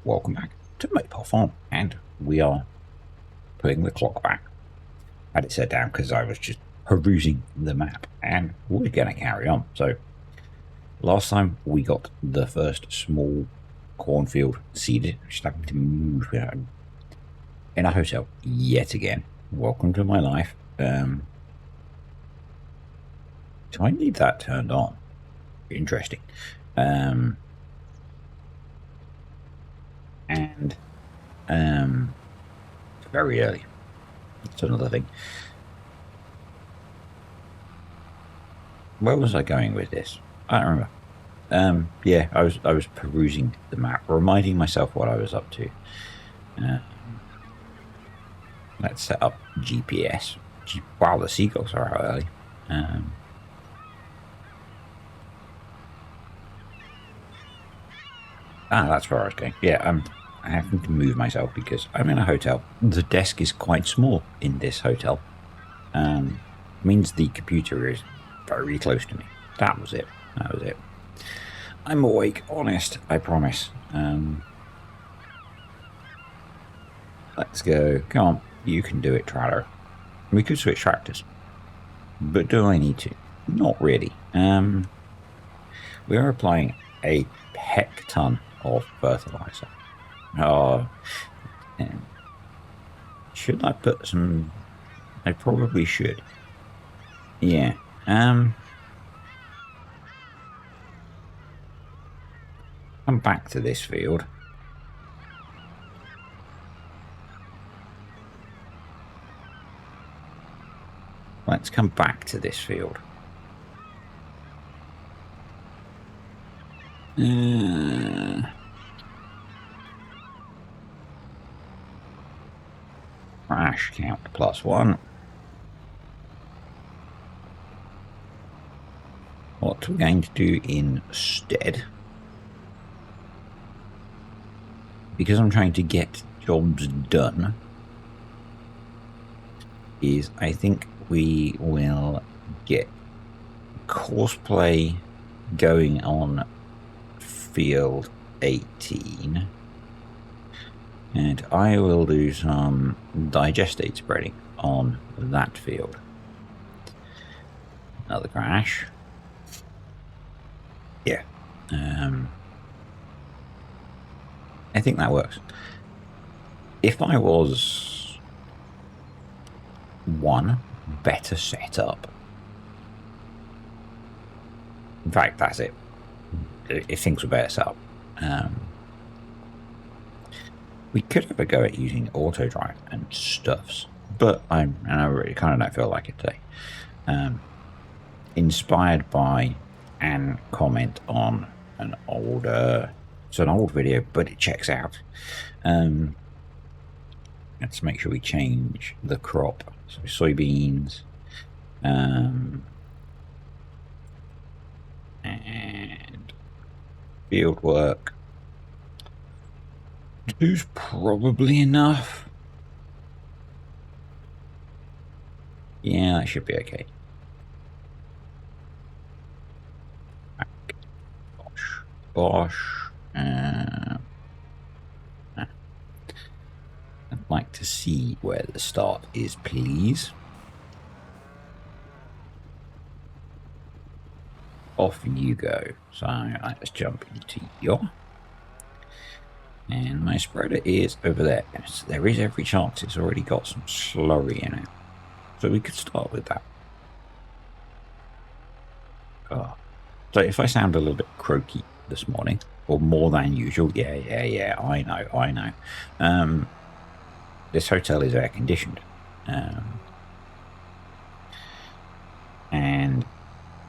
Welcome back to Maypole Farm, and we are putting the clock back. I had it set down because I was just perusing the map, and we're going to carry on. So, last time we got the first small cornfield seeded, just happened to move in a hotel yet again. Welcome to my life. Do I need that turned on? Interesting. And very early. That's another thing. Where was I going with this? I don't remember. Yeah, I was perusing the map, reminding myself what I was up to. Let's set up GPS. Wow, the seagulls are out early. That's where I was going. Yeah, I'm having to move myself because I'm in a hotel. The desk is quite small in this hotel. Means the computer is very close to me. That was it. That was it. I'm awake, honest, I promise. Let's go. Come on, you can do it, Trailer. We could switch tractors. But do I need to? Not really. We are applying a heck ton of fertilizer. Should I put some? I probably should. Yeah. Come back to this field. Let's come back to this field. Crash count +1. What we're going to do instead, because I'm trying to get jobs done, is I think we will get courseplay going on field 18, and I will do some digestate spreading on that field. Another crash. Yeah. I think that works. If I was better set up. In fact, that's it. If things were better set up. We could have a go at using auto drive and stuffs, but I really kind of don't feel like it today. Inspired by an comment on an older, it's an old video, but it checks out. Let's make sure we change the crop. So soybeans, and field work. Two's probably enough. Yeah, that should be okay. Bosh. I'd like to see where the start is, please. Off you go. So let's jump into your. And my spreader is over there. So there is every chance it's already got some slurry in it. So we could start with that. So if I sound a little bit croaky this morning, or more than usual, yeah, I know. This hotel is air conditioned. And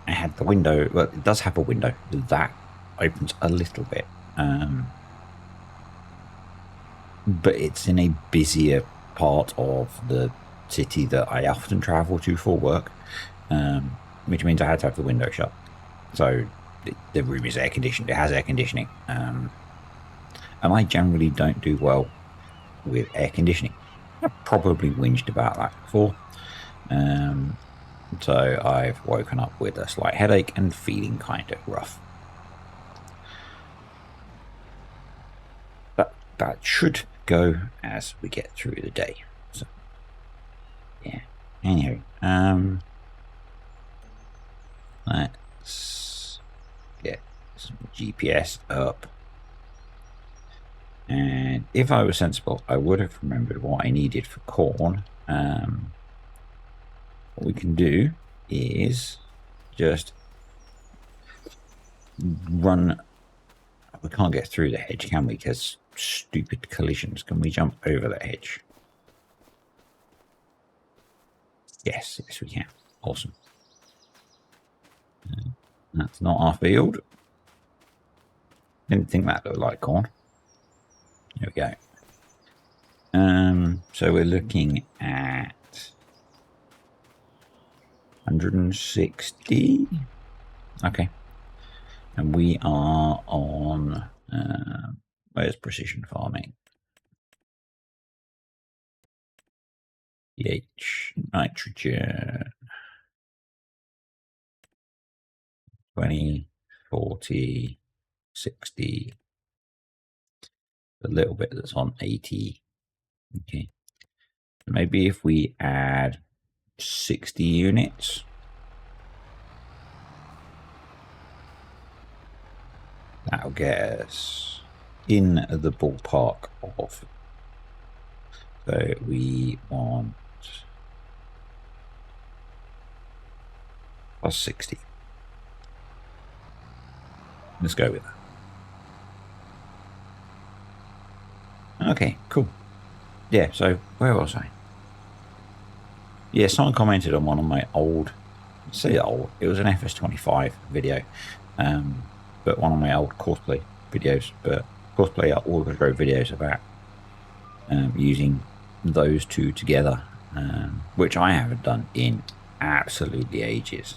I had the window, well, it does have a window that opens a little bit. But it's in a busier part of the city that I often travel to for work, which means I had to have the window shut. So the room is air conditioned. It has air conditioning. And I generally don't do well with air conditioning. I've probably whinged about that before. So I've woken up with a slight headache and feeling kind of rough. that should go as we get through the day. So, yeah. Anyway, let's get some GPS up. And if I was sensible, I would have remembered what I needed for corn. What we can do is just run. We can't get through the hedge, can we? Because stupid collisions. Can we jump over the hedge? Yes, yes, we can. Awesome. That's not our field. Didn't think that looked like corn. There we go. So we're looking at 160. Okay. And we are on, where's precision farming? pH, nitrogen, 20, 40, 60. A little bit that's on 80. Okay. Maybe if we add 60 units. That'll get us in the ballpark of. So we want plus 60. Let's go with that. Okay, cool. Yeah, so where was I? Yeah, someone commented on one of my old, say old, it was an FS25 video, but one of my old cosplay videos, but cosplay are all the grow videos about using those two together, which I haven't done in absolutely ages.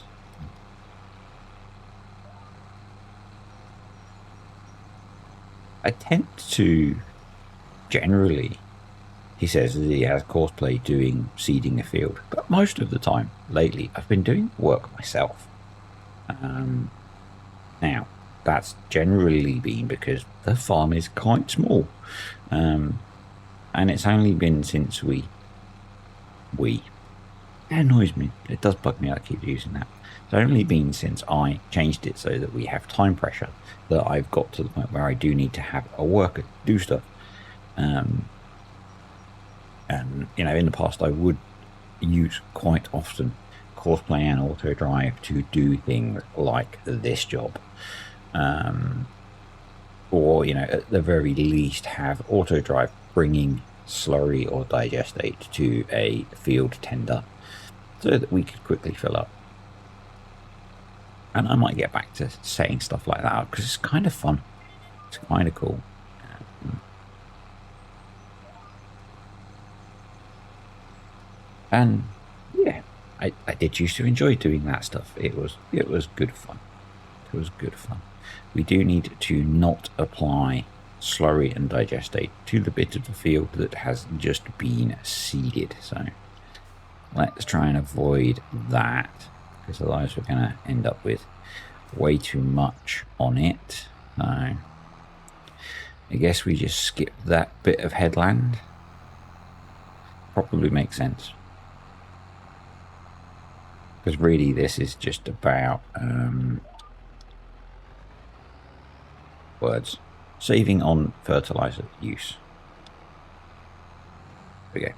I tend to generally, he says that he has cosplay doing seeding a field, but most of the time lately I've been doing work myself. Now that's generally been because the farm is quite small, and it's only been since we it annoys me, it does bug me, I keep using that. It's only been since I changed it so that we have time pressure that I've got to the point where I do need to have a worker do stuff. And you know, in the past I would use quite often cosplay and auto drive to do things like this job, or you know, at the very least have auto drive bringing slurry or digestate to a field tender so that we could quickly fill up. And I might get back to setting stuff like that up because it's kind of fun. It's kind of cool. And yeah, I did used to enjoy doing that stuff. It was good fun. It was good fun. We do need to not apply slurry and digestate to the bit of the field that has just been seeded. So let's try and avoid that, because otherwise we're going to end up with way too much on it. So I guess we just skip that bit of headland. Probably makes sense. Because really this is just about saving on fertilizer use. Okay,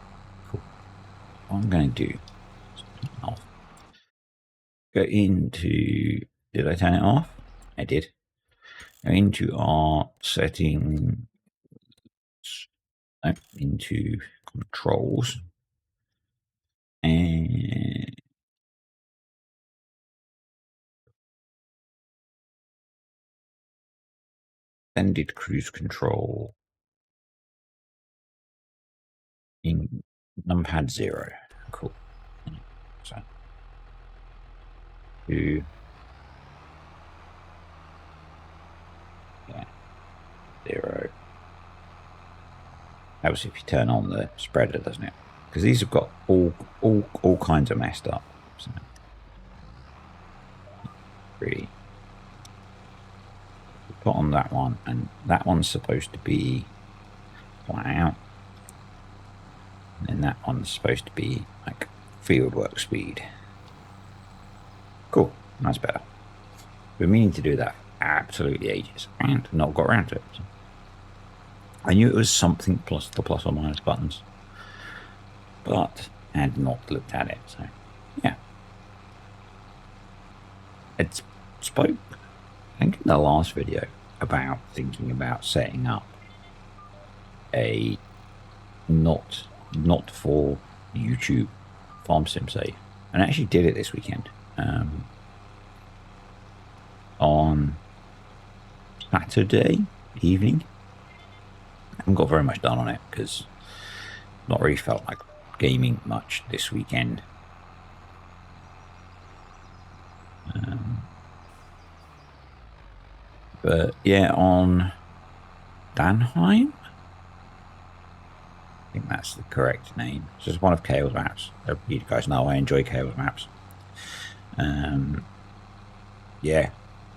cool. What I'm going to do is turn it off. Go into, did I turn it off? I did. Go into our settings, into controls, and extended cruise control in numpad 0. Cool. So 2, yeah, 0. Obviously, if you turn on the spreader, doesn't it? Because these have got all kinds of messed up. So 3. Put on that one, and that one's supposed to be flat out. And that one's supposed to be like fieldwork speed. Cool, that's better. We're meaning to do that for absolutely ages and not got around to it. So I knew it was something plus the plus or minus buttons, but had not looked at it. So yeah, it's spoke, I think, in the last video about thinking about setting up a not for YouTube farm sim save, and I actually did it this weekend. On Saturday evening. I haven't got very much done on it because not really felt like gaming much this weekend. But yeah, on Danheim, I think that's the correct name. It's just one of Kale's maps. You guys know I enjoy Kale's maps. Yeah,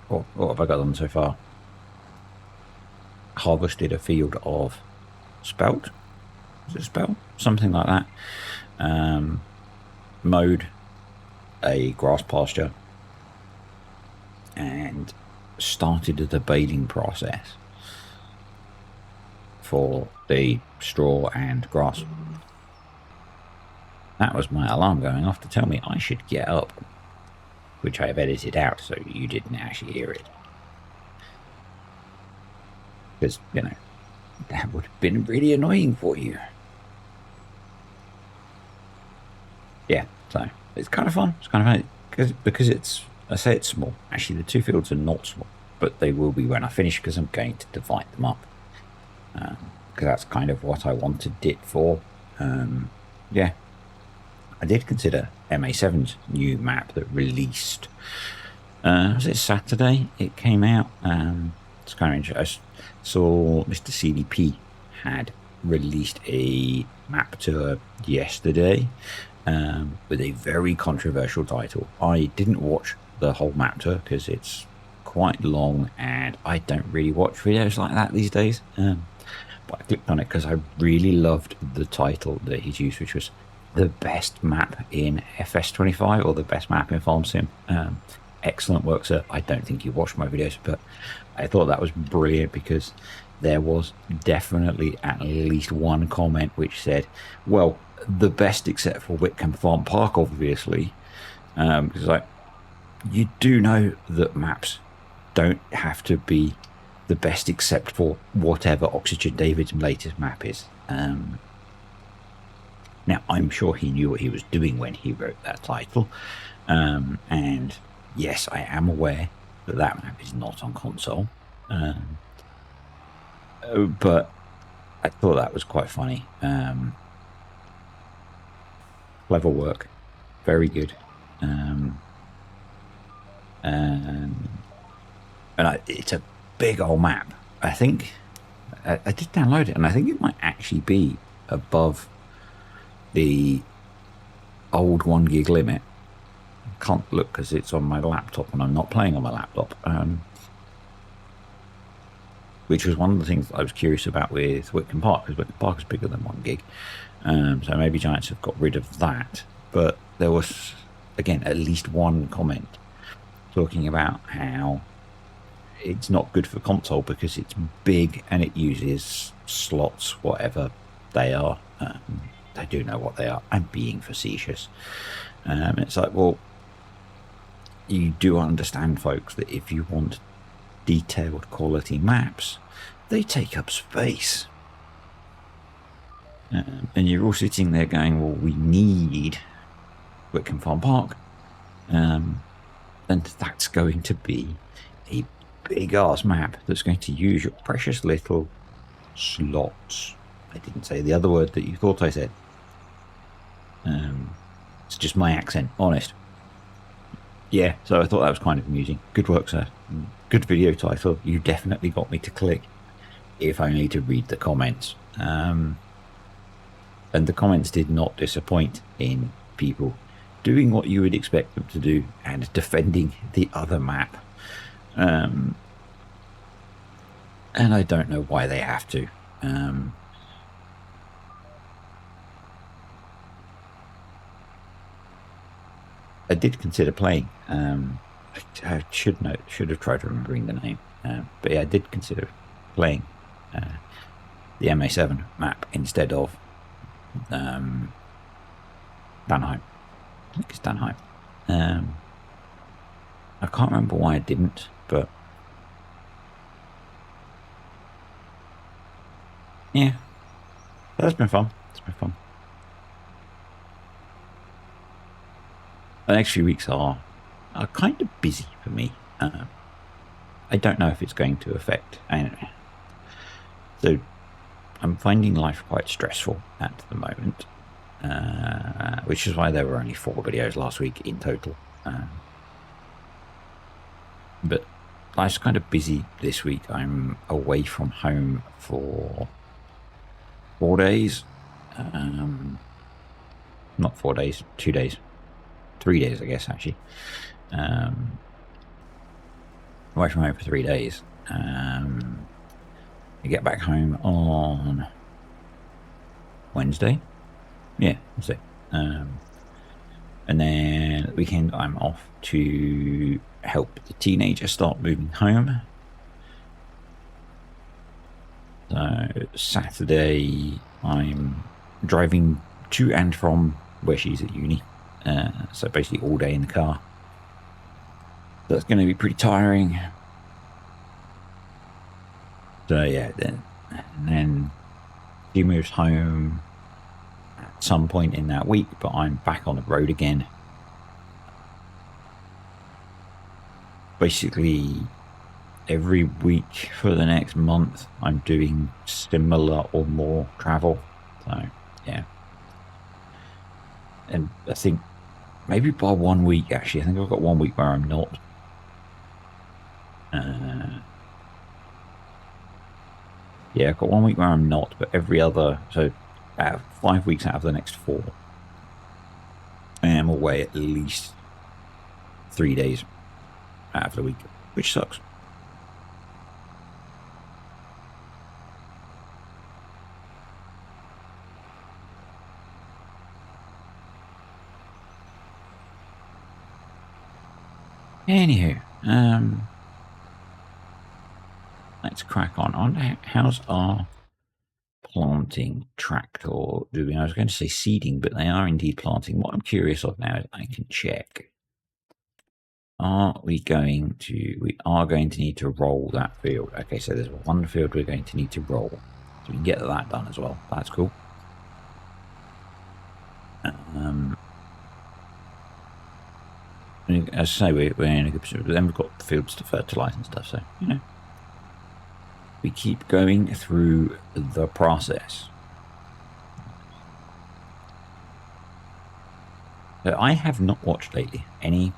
what have I got done so far? Harvested a field of spelt. Is it spelt? Something like that. Mowed a grass pasture and started the baling process for the straw and grass. That was my alarm going off to tell me I should get up, which I have edited out so you didn't actually hear it. Because, you know, that would have been really annoying for you. Yeah, so it's kind of fun. It's kind of fun because it's, I say it's small. Actually, the two fields are not small, but they will be when I finish because I'm going to divide them up. Because that's kind of what I wanted it for. Yeah, I did consider MA7's new map that released. Was it Saturday? It came out. It's kind of interesting. I saw Mr. CDP had released a map tour yesterday with a very controversial title. I didn't watch the whole map tour because it's quite long and I don't really watch videos like that these days. But I clicked on it because I really loved the title that he's used, which was the best map in FS25 or the best map in Farm Sim. Excellent work, sir. I don't think you watched my videos, but I thought that was brilliant because there was definitely at least one comment which said, well, the best except for Whitcomb Farm Park, obviously. Because like, you do know that maps don't have to be the best except for whatever Oxygen David's latest map is. Now, I'm sure he knew what he was doing when he wrote that title. And yes, I am aware that that map is not on console. But I thought that was quite funny. Clever work. Very good. It's a big old map. I think I did download it, and I think it might actually be above the old 1 gig limit. I can't look because it's on my laptop and I'm not playing on my laptop. Which was one of the things I was curious about with Whitcomb Park, because Whitcomb Park is bigger than 1 gig. So maybe Giants have got rid of that. But there was, again, at least one comment talking about how it's not good for console because it's big and it uses slots, whatever they are. I do know what they are. I'm being facetious. It's like, well, you do understand, folks, that if you want detailed quality maps, they take up space. And you're all sitting there going, well, we need Whitcomb Farm Park. And that's going to be a big ass map that's going to use your precious little slots. I didn't say the other word that you thought I said. It's just my accent, honest. Yeah, so I thought that was kind of amusing. Good work, sir. Good video title. You definitely got me to click, if only to read the comments. And the comments did not disappoint in people doing what you would expect them to do and defending the other map. And I don't know why they have to. I did consider playing. I should have tried remembering the name. But yeah, I did consider playing the MA7 map instead of Danheim. I think it's Danheim. I can't remember why I didn't, but yeah, that's been fun. It's been fun. The next few weeks are kind of busy for me. I don't know if it's going to affect. So I'm finding life quite stressful at the moment, which is why there were only 4 videos last week in total. But life's kind of busy this week. I'm away from home for 4 days. Not 4 days, 2 days. 3 days, I guess, actually. Away from home for 3 days. I get back home on Wednesday. Yeah, Wednesday. And then the weekend I'm off to help the teenager start moving home. So Saturday I'm driving to and from where she's at uni. So basically all day in the car. That's going to be pretty tiring. So yeah, then she moves home at some point in that week, but I'm back on the road again. Basically, every week for the next month, I'm doing similar or more travel. So yeah, and I think maybe by 1 week, actually, I think I've got 1 week where I'm not. Yeah, I've got 1 week where I'm not, but every other, so 5 weeks out of the next 4, I am away at least 3 days out of the week, which sucks. Anywho, let's crack on. How's our planting tractor doing? I was going to say seeding, but they are indeed planting. What I'm curious of now is I can check. We are going to need to roll that field. Okay, so there's one field we're going to need to roll. So we can get that done as well. That's cool. As I say, we're in a good position, but then we've got fields to fertilise and stuff, so, you know. We keep going through the process. So I have not watched lately any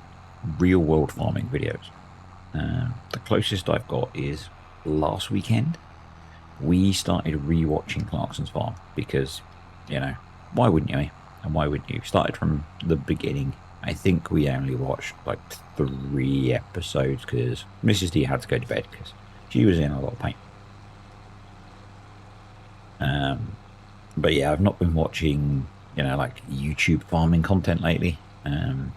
real-world farming videos. The closest I've got is last weekend. We started re-watching Clarkson's Farm because, you know, why wouldn't you? And why wouldn't you? Started from the beginning. I think we only watched like 3 episodes because Mrs. D had to go to bed because she was in a lot of pain. But yeah, I've not been watching, you know, like YouTube farming content lately. I'm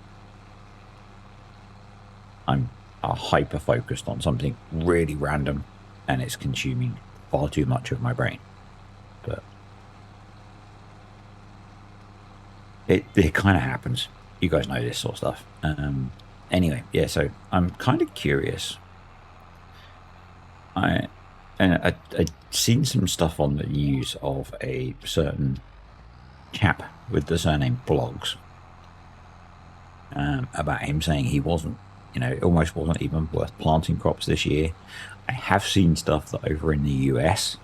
hyper focused on something really random and it's consuming far too much of my brain. But it kind of happens. You guys know this sort of stuff. Anyway, yeah, so I'm kind of curious. I'd seen some stuff on the news of a certain chap with the surname Blogs about him saying he wasn't, you know, it almost wasn't even worth planting crops this year. I have seen stuff that over in the US,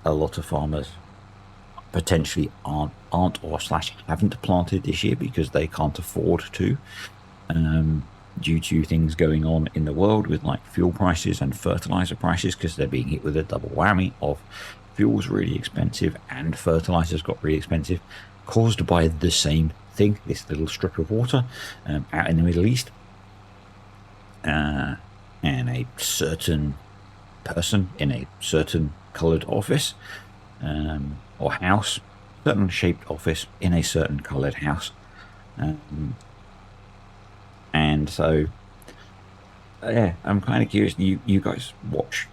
a lot of farmers potentially aren't or / haven't planted this year because they can't afford to, due to things going on in the world with like fuel prices and fertilizer prices, because they're being hit with a double whammy of fuel's really expensive and fertilizers got really expensive, caused by the same thing, this little strip of water out in the Middle East. And a certain person in a certain coloured office or house, certain shaped office in a certain coloured house, And so, yeah, I'm kind of curious. You guys watch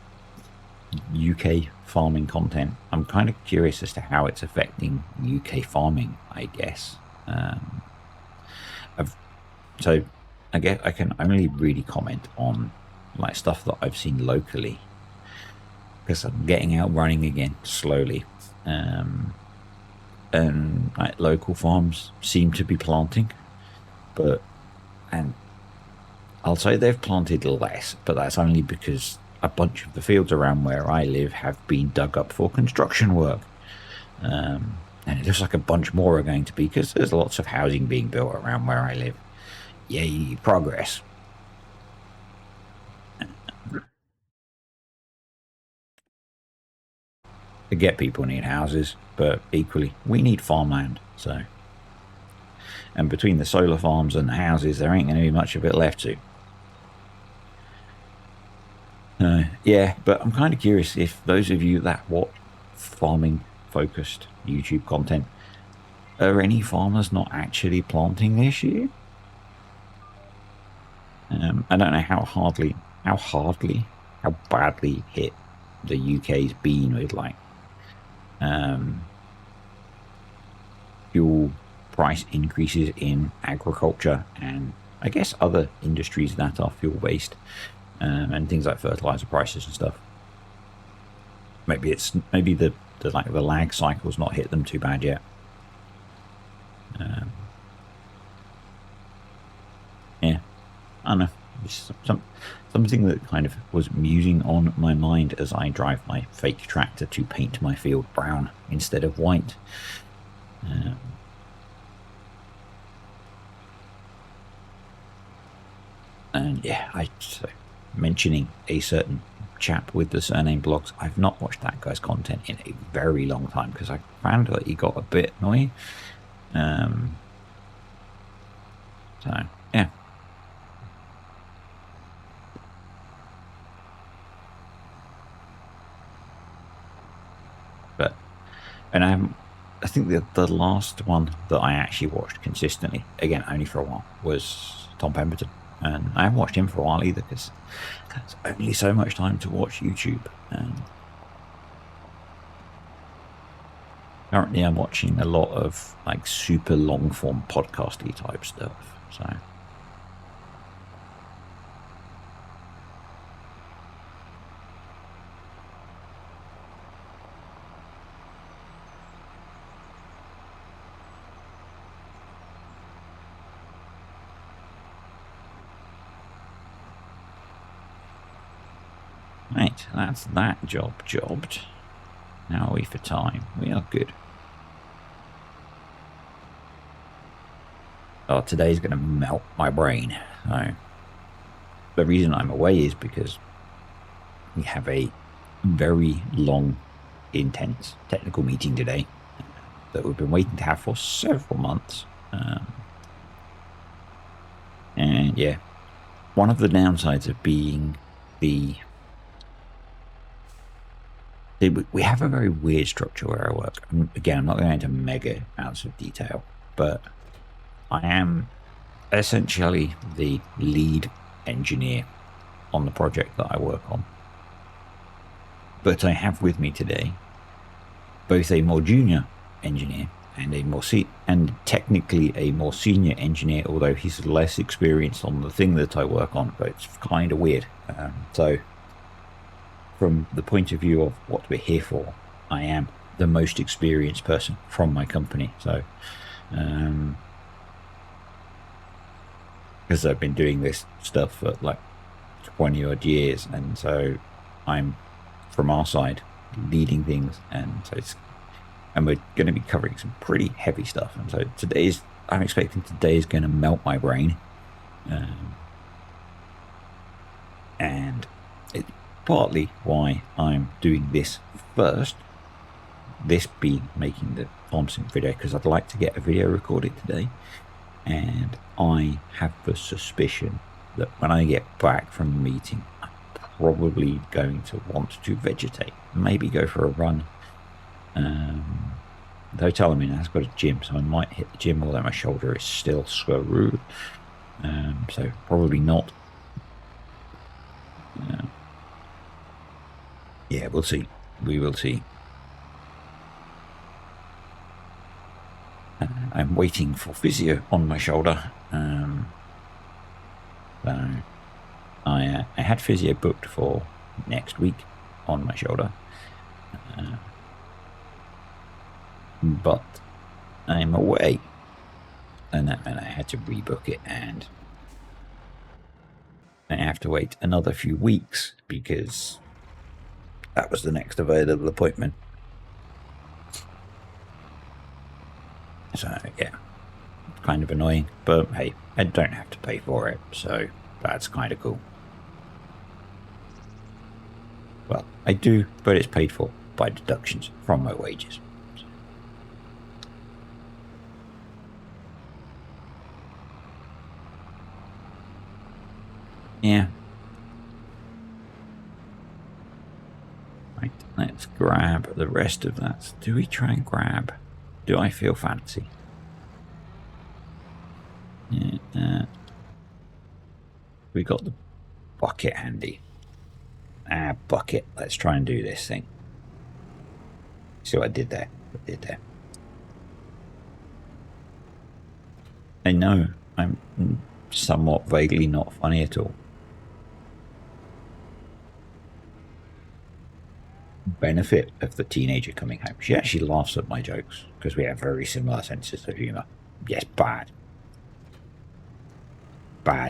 UK farming content. I'm kind of curious as to how it's affecting UK farming, I guess. I've, so I guess I can only really comment on like stuff that I've seen locally, because I'm getting out running again slowly. And like, local farms seem to be planting, and I'll say they've planted less, but that's only because a bunch of the fields around where I live have been dug up for construction work. And it looks like a bunch more are going to be, because there's lots of housing being built around where I live. Yay, progress. I get people need houses, but equally, we need farmland. So, and between the solar farms and the houses, there ain't going to be much of it left to. Yeah, but I'm kind of curious if those of you that watch farming focused YouTube content, are any farmers not actually planting this year? I don't know how badly hit the UK's been with like fuel price increases in agriculture and I guess other industries that are fuel based, and things like fertilizer prices and stuff. Maybe the lag cycle's not hit them too bad yet. Yeah, I don't know. It's something that kind of was musing on my mind as I drive my fake tractor to paint my field brown instead of white. And yeah, mentioning a certain chap with the surname Blogs, I've not watched that guy's content in a very long time because I found that he got a bit annoying. So yeah. And I think the last one that I actually watched consistently, again only for a while, was Tom Pemberton, and I haven't watched him for a while either because there's only so much time to watch YouTube. And currently, I'm watching a lot of like super long form podcasty type stuff. So. Right, that's that jobbed. Now are we for time? We are good. Oh, today's going to melt my brain. So, the reason I'm away is because we have a very long, intense technical meeting today that we've been waiting to have for several months. And yeah, one of the downsides of being we have a very weird structure where I work. Again, I'm not going into mega amounts of detail, but I am essentially the lead engineer on the project that I work on. But I have with me today both a more junior engineer and technically a more senior engineer, although he's less experienced on the thing that I work on. But it's kind of weird. So from the point of view of what we're here for, I am the most experienced person from my company. So, because I've been doing this stuff for like 20 odd years, and so I'm from our side leading things, and so we're going to be covering some pretty heavy stuff. And so I'm expecting today is going to melt my brain, and it's partly why I'm doing this first. This being making the farm sim video, because I'd like to get a video recorded today, and I have the suspicion that when I get back from the meeting, I'm probably going to want to vegetate, maybe go for a run. The hotel I'm in has got a gym, so I might hit the gym, although my shoulder is still screwed. So probably not. Yeah, we'll see. We will see. I'm waiting for physio on my shoulder. So I had physio booked for next week on my shoulder, but I'm away, and that meant I had to rebook it, and I have to wait another few weeks because that was the next available appointment. So yeah, kind of annoying, but hey, I don't have to pay for it, so that's kind of cool. Well, I do, but it's paid for by deductions from my wages. Yeah. Right, let's grab the rest of that. Do we try and grab? Do I feel fancy? Yeah. We got the bucket handy. Bucket. Let's try and do this thing. See what I did there? I know I'm somewhat vaguely not funny at all. Benefit of the teenager coming home. She actually laughs at my jokes because we have very similar senses of humor. Yes, bad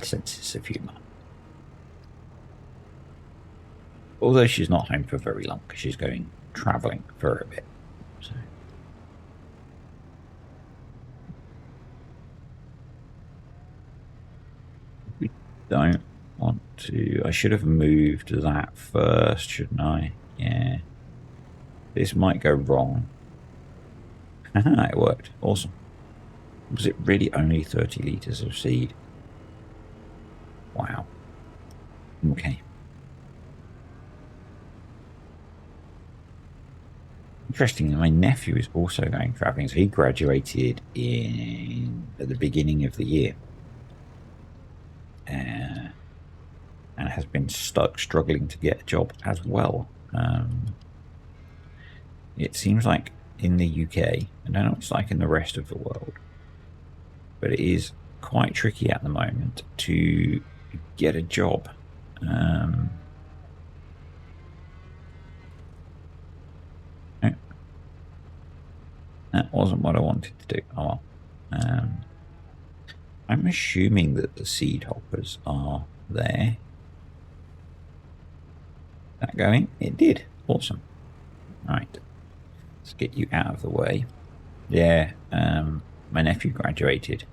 senses of humor. Although she's not home for very long because she's going traveling for a bit. So. We don't want to. I should have moved that first, shouldn't I? Yeah. This might go wrong. It worked. Awesome. Was it really only 30 litres of seed? Wow. Okay. Interesting. My nephew is also going travelling. So he graduated at the beginning of the year. And has been struggling to get a job as well. It seems like in the UK, I don't know what it's like in the rest of the world, but it is quite tricky at the moment to get a job. That wasn't what I wanted to do. Oh well. I'm assuming that the seed hoppers are there. That going? It did. Awesome. Right. Let's get you out of the way. Yeah. My nephew graduated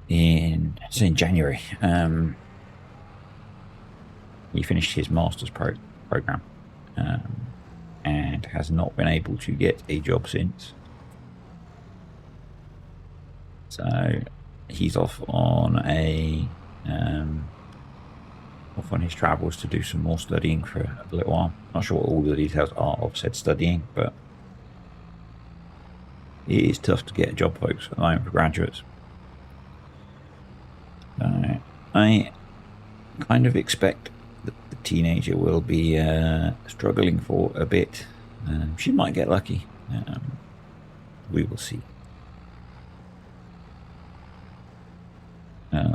in January. He finished his master's program and has not been able to get a job since. So he's off on his travels to do some more studying for a little while. Not sure what all the details are of said studying, but it is tough to get a job, folks, at the moment for graduates. I kind of expect that the teenager will be struggling for a bit. She might get lucky. We will see.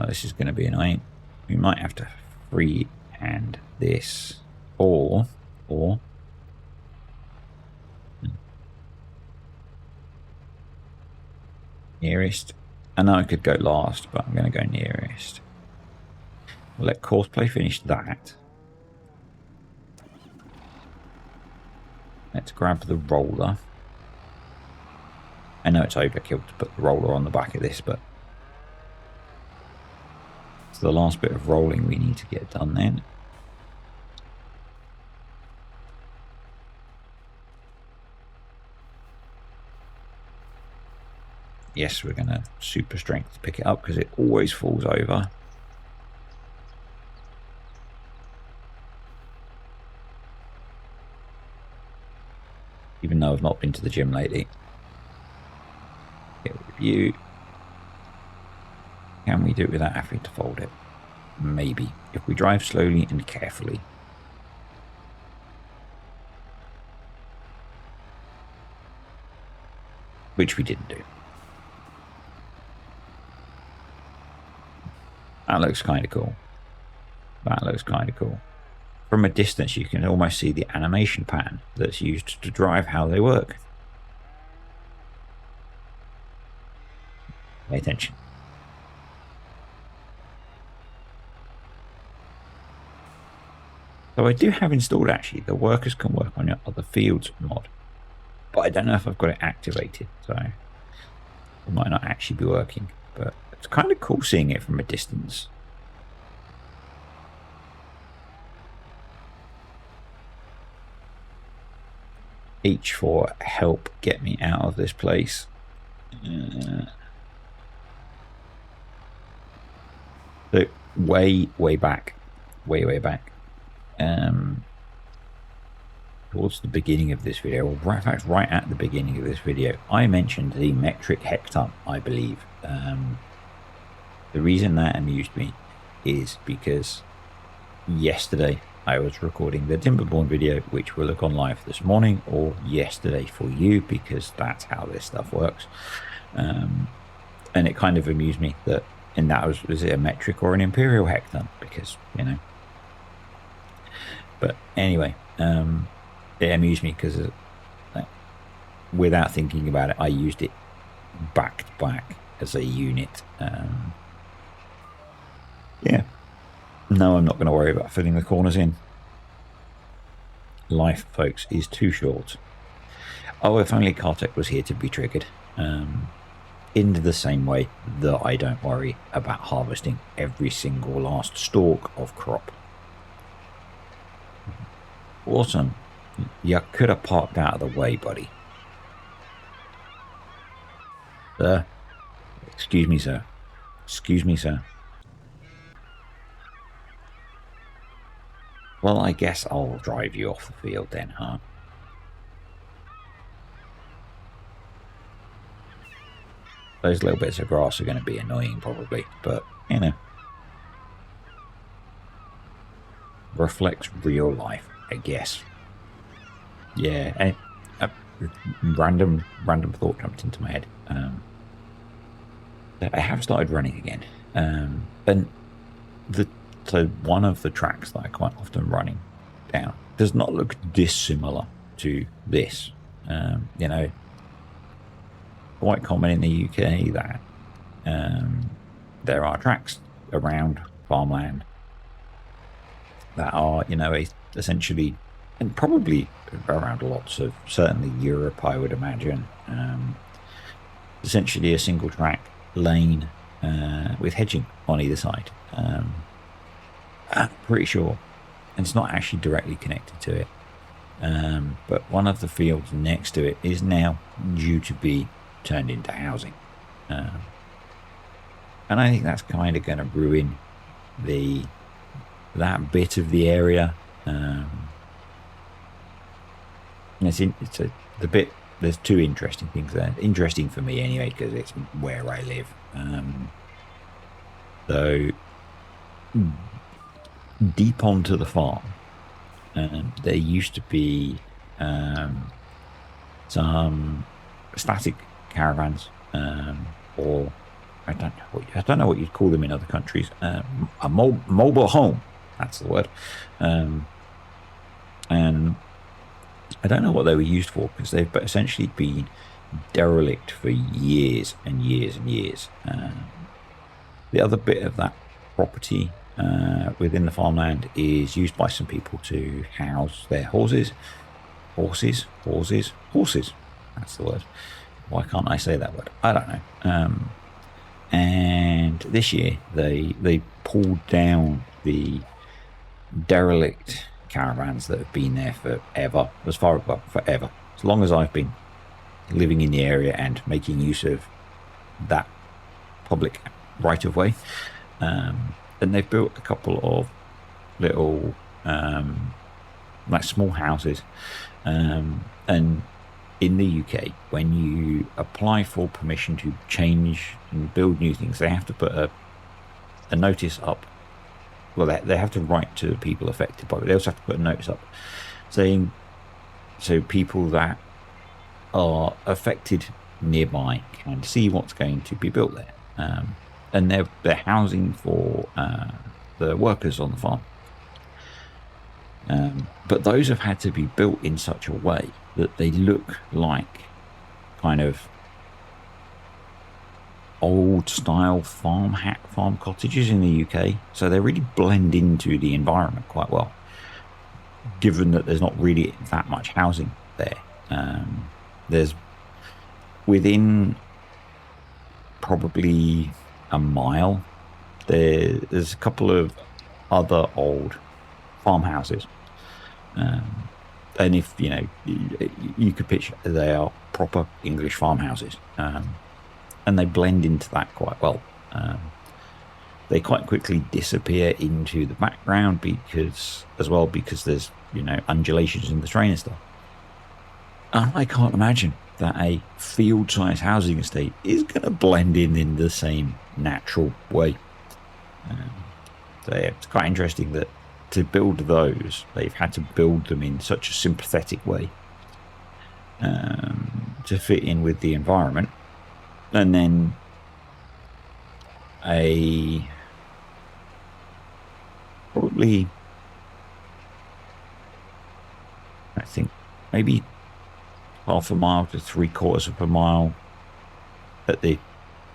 This is going to be annoying. We might have to freehand this, or nearest. I know I could go last, but I'm going to go nearest. We'll let Courseplay finish that. Let's grab the roller. I know it's overkill to put the roller on the back of this, but it's the last bit of rolling we need to get done then. Yes, we're going to super strength to pick it up because it always falls over. Even though I've not been to the gym lately. Get rid of you. Can we do it without having to fold it? Maybe, if we drive slowly and carefully. Which we didn't do. That looks kind of cool. That looks kind of cool. From a distance, you can almost see the animation pattern that's used to drive how they work. Pay attention. So I do have installed, actually, the workers can work on your other fields mod. But I don't know if I've got it activated, so it might not actually be working. But it's kind of cool seeing it from a distance. H4, help get me out of this place. So way back, way back. Towards the beginning of this video, or in fact right at the beginning of this video, I mentioned the metric hectare, I believe. The reason that amused me is because yesterday I was recording the Timberborn video, which will look on live this morning, or yesterday for you, because that's how this stuff works. And it kind of amused me that, and that was it a metric or an imperial hectare? Because, you know. But anyway, it amused me because without thinking about it, I used it back to back as a unit. Yeah. No, I'm not going to worry about filling the corners in. Life, folks, is too short. Oh, if only Kartek was here to be triggered. In the same way that I don't worry about harvesting every single last stalk of crop. Awesome. You could have parked out of the way, buddy. Sir. Excuse me, sir. Excuse me, sir. Well, I guess I'll drive you off the field then, huh? Those little bits of grass are going to be annoying, probably, but, you know. Reflects real life, I guess. Yeah, a random thought jumped into my head. I have started running again, and so one of the tracks that I quite often running down does not look dissimilar to this. You know, quite common in the UK that there are tracks around farmland that are, you know, essentially, and probably around lots of, certainly Europe, I would imagine, essentially a single track lane with hedging on either side. I'm pretty sure, and it's not actually directly connected to it, but one of the fields next to it is now due to be turned into housing, and I think that's kind of going to ruin that bit of the area. The bit, there's two interesting things there. Interesting for me anyway, because it's where I live. So deep onto the farm, there used to be some static caravans, or I don't know what you'd call them in other countries. A mobile home, that's the word. And I don't know what they were used for, because they've essentially been derelict for years and years and years. The other bit of that property within the farmland is used by some people to house their horses. Horses. That's the word. Why can't I say that word? I don't know. And this year they pulled down the derelict caravans that have been there forever, forever, as long as I've been living in the area and making use of that public right of way. And they've built a couple of little like small houses, and in the UK, when you apply for permission to change and build new things, they have to put a notice up. Well, they have to write to the people affected by it. They also have to put a notice up saying, so people that are affected nearby can see what's going to be built there. And they're housing for the workers on the farm. But those have had to be built in such a way that they look like kind of old style farm cottages in the UK. So they really blend into the environment quite well, given that there's not really that much housing there. There's within probably a mile, there's a couple of other old farmhouses. And if you know, you could picture they are proper English farmhouses, and they blend into that quite well. They quite quickly disappear into the background because there's, you know, undulations in the terrain and stuff. And I can't imagine that a field-sized housing estate is going to blend in the same natural way. So yeah, it's quite interesting that to build those, they've had to build them in such a sympathetic way to fit in with the environment. And then probably, I think, maybe half a mile to 3/4 of a mile at the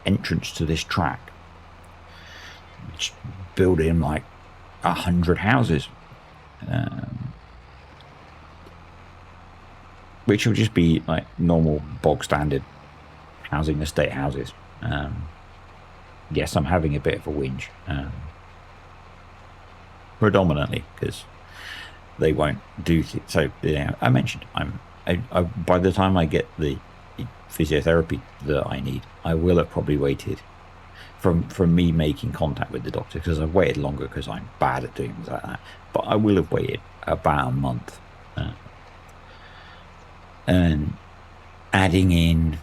entrance to this track, which build in like 100 houses, which will just be like normal bog standard housing estate houses. Yes, I'm having a bit of a whinge, predominantly because they won't do so. Yeah, I mentioned I by the time I get the physiotherapy that I need, I will have probably waited from me making contact with the doctor, because I've waited longer because I'm bad at doing things like that. But I will have waited about a month, and adding in,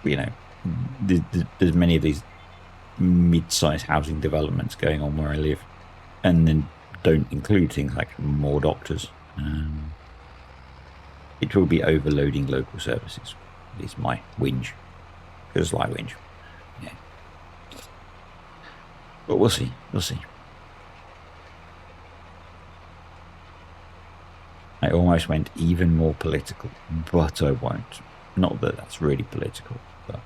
you know, there's many of these mid-sized housing developments going on where I live, and then don't include things like more doctors. It will be overloading local services. Is my whinge. It's like whinge. Yeah. But we'll see. We'll see. I almost went even more political, but I won't. Not that that's really political, but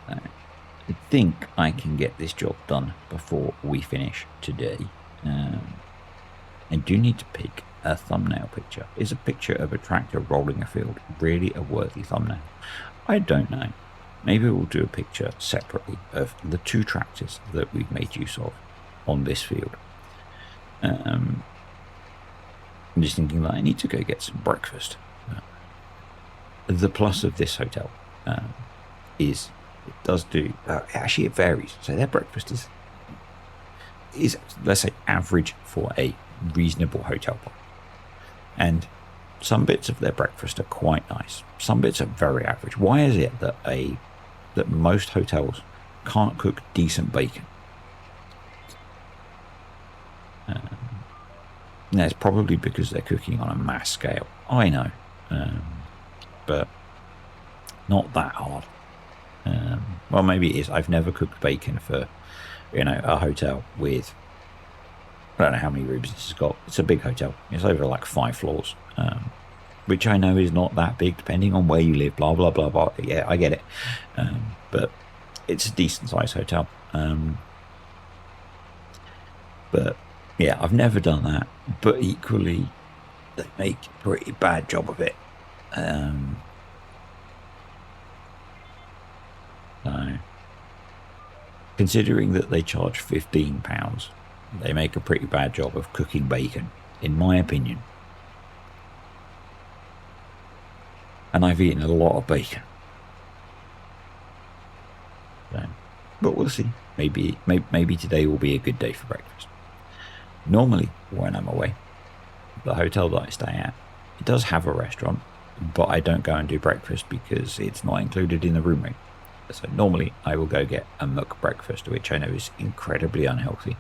I think I can get this job done before we finish today. I do need to pick a thumbnail picture. Is a picture of a tractor rolling a field really a worthy thumbnail? I don't know. Maybe we'll do a picture separately of the 2 tractors that we've made use of on this field. I'm just thinking that I need to go get some breakfast. The plus of this hotel is it does do, actually it varies. So their breakfast is let's say average for a reasonable hotel bar. And some bits of their breakfast are quite nice. Some bits are very average. Why is it that most hotels can't cook decent bacon? It's probably because they're cooking on a mass scale. I know, but not that hard. Well, maybe it is. I've never cooked bacon for, you know, a hotel with, I don't know how many rooms this has got. It's a big hotel. It's over like 5 floors, which I know is not that big depending on where you live, blah, blah, blah, blah. Yeah, I get it. But it's a decent sized hotel. But yeah, I've never done that. But equally, they make a pretty bad job of it. So, considering that they charge £15, they make a pretty bad job of cooking bacon, in my opinion. And I've eaten a lot of bacon. So, but we'll see. Maybe today will be a good day for breakfast. Normally, when I'm away, the hotel that I stay at, it does have a restaurant, but I don't go and do breakfast because it's not included in the room rate. So normally I will go get a muck breakfast, which I know is incredibly unhealthy,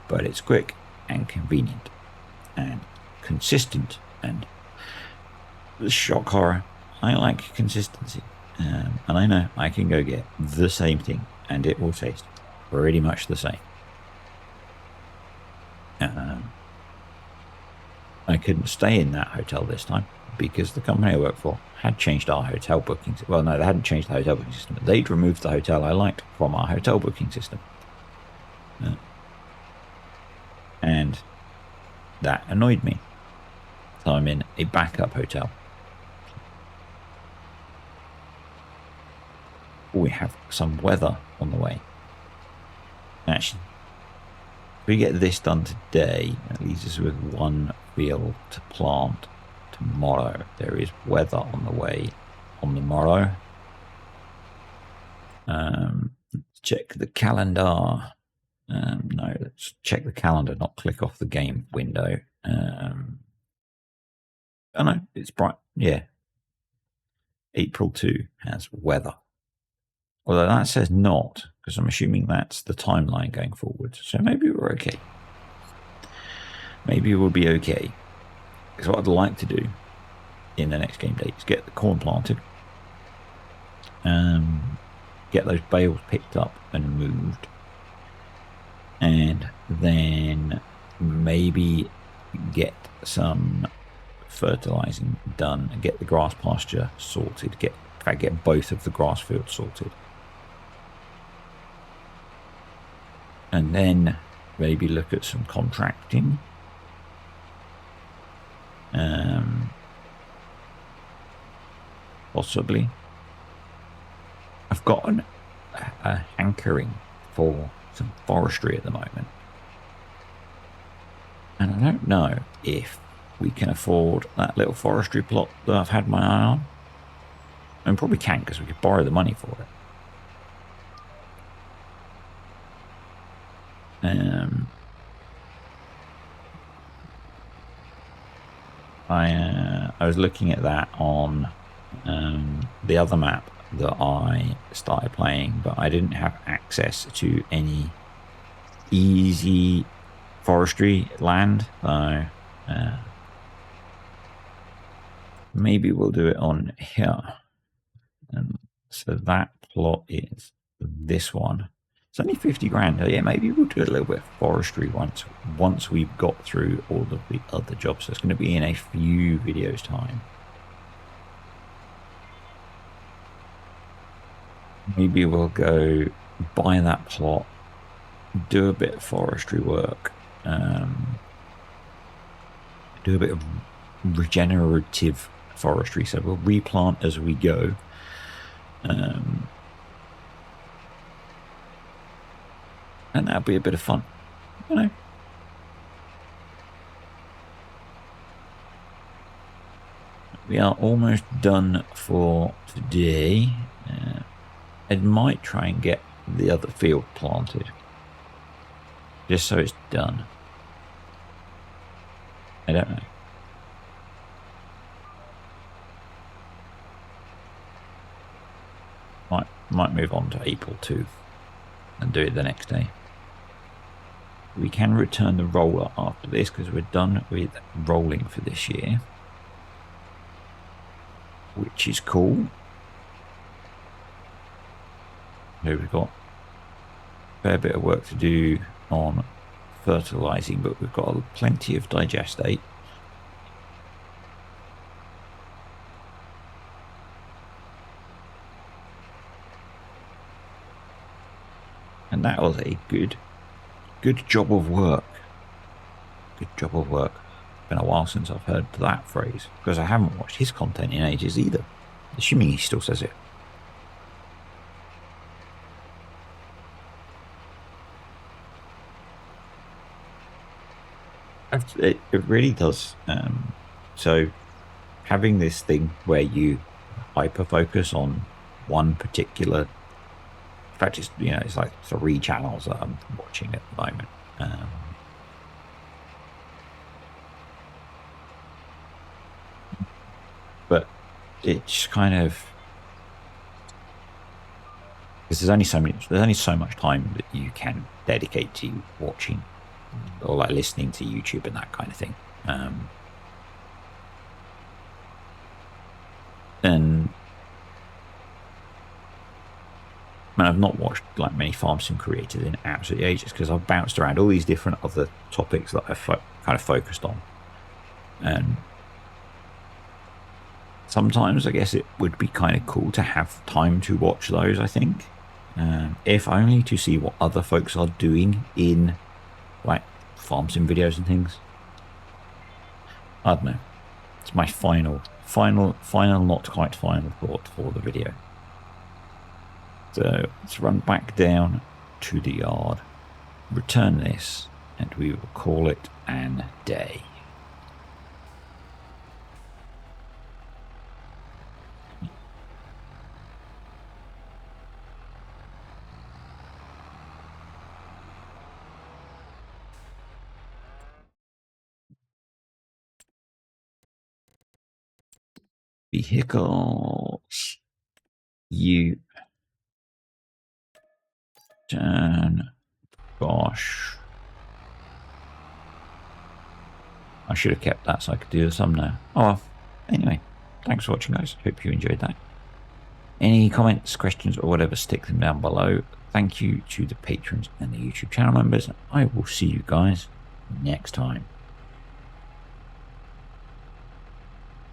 but it's quick and convenient and consistent. And the shock horror, I like consistency. And I know I can go get the same thing and it will taste pretty much the same. I couldn't stay in that hotel this time because the company I work for had changed our hotel booking. Well, no, they hadn't changed the hotel booking system. They'd removed the hotel I liked from our hotel booking system. And that annoyed me. So I'm in a backup hotel. We have some weather on the way. Actually, if we get this done today, it leaves us with one field to plant tomorrow. There is weather on the way on the morrow. Let's check the calendar. No, let's check the calendar, not click off the game window. Oh no, it's bright. Yeah. April 2 has weather. Although that says not, because I'm assuming that's the timeline going forward. So maybe we're okay. Maybe we'll be okay. Because what I'd like to do in the next game day is get the corn planted. Get those bales picked up and moved. And then maybe get some fertilizing done and get the grass pasture sorted. In fact, get both of the grass fields sorted. And then maybe look at some contracting. Possibly. I've got a hankering for some forestry at the moment. And I don't know if we can afford that little forestry plot that I've had my eye on. And probably can, because we could borrow the money for it. I was looking at that on the other map that I started playing, but I didn't have access to any easy forestry land, so maybe we'll do it on here. So that plot is this one. It's only 50 grand. Yeah, maybe we'll do a little bit of forestry once we've got through all of the other jobs. So it's going to be in a few videos time. Maybe we'll go buy that plot, do a bit of forestry work, do a bit of regenerative forestry. So we'll replant as we go. And that'll be a bit of fun, you know. We are almost done for today. I might try and get the other field planted, just so it's done. I don't know. Might move on to April 2 and do it the next day. We can return the roller after this because we're done with rolling for this year, which is cool. Here we've got a fair bit of work to do on fertilizing, but we've got plenty of digestate. And that was a good job of work. Good job of work. It's been a while since I've heard that phrase, because I haven't watched his content in ages either. Assuming he still says it. It really does. So having this thing where you hyper focus on one particular, in fact, it's, you know, it's like 3 channels that I'm watching at the moment. But it's kind of, because there's only so much time that you can dedicate to watching or like listening to YouTube and that kind of thing. And I've not watched like many farm sim creators in absolutely ages because I've bounced around all these different other topics that I've kind of focused on. And sometimes I guess it would be kind of cool to have time to watch those, I think. If only to see what other folks are doing in like farm sim videos and things. I don't know. It's my final, not quite final thought for the video. So let's run back down to the yard, return this, and we will call it an day. Vehicles. You turn. Gosh. I should have kept that so I could do the thumbnail. Oh well. Anyway, thanks for watching, guys. Hope you enjoyed that. Any comments, questions, or whatever, stick them down below. Thank you to the patrons and the YouTube channel members. I will see you guys next time.